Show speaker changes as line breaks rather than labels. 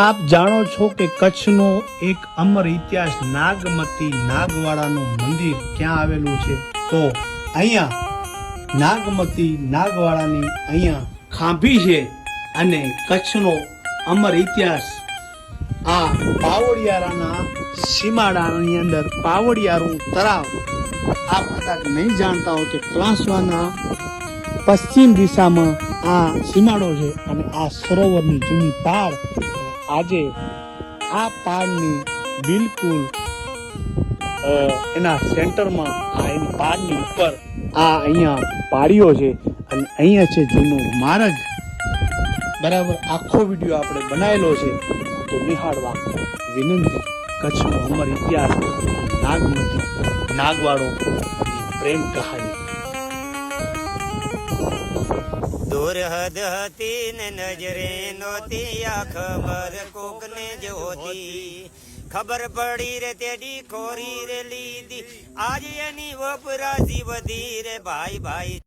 આપ જાણો છો કે કચ્છનો એક અમર ઇતિહાસ નાગમતી નાગવાડાનું મંદિર ક્યાં આવેલું છે? તો અહીંયા નાગમતી નાગવાડાની અહીંયા ખાંભી છે અને કચ્છનો અમર ઇતિહાસ આ પાવડિયારાના સીમાડાની અંદર પાવડિયારું તળાવ આપ કદાચ નહીં જાણતા હો કે ત્રાંસવાના પશ્ચિમ દિશામાં આ સીમાડો છે અને આ સરોવરની જૂની પાળ આજે આ પાળની બિલકુલ એના સેન્ટરમાં આ એની પાળની ઉપર આ અહીંયા પાળીઓ છે અને અહીંયા છે જૂનો માર્ગ. બરાબર આખો વિડીયો આપણે બનાવેલો છે તો નિહાળવા વિનંતી. કચ્છનો અમર ઇતિહાસ નાગમતી નાગવાડો પ્રેમ કહાની.
દૂર હદ હતી ને નજરે નહોતી આ ખબર કોકને જોતી. ખબર પડી રે તેડી ખોરી રે લીધી આજ એની વપરાશી વધી રે ભાઈ ભાઈ.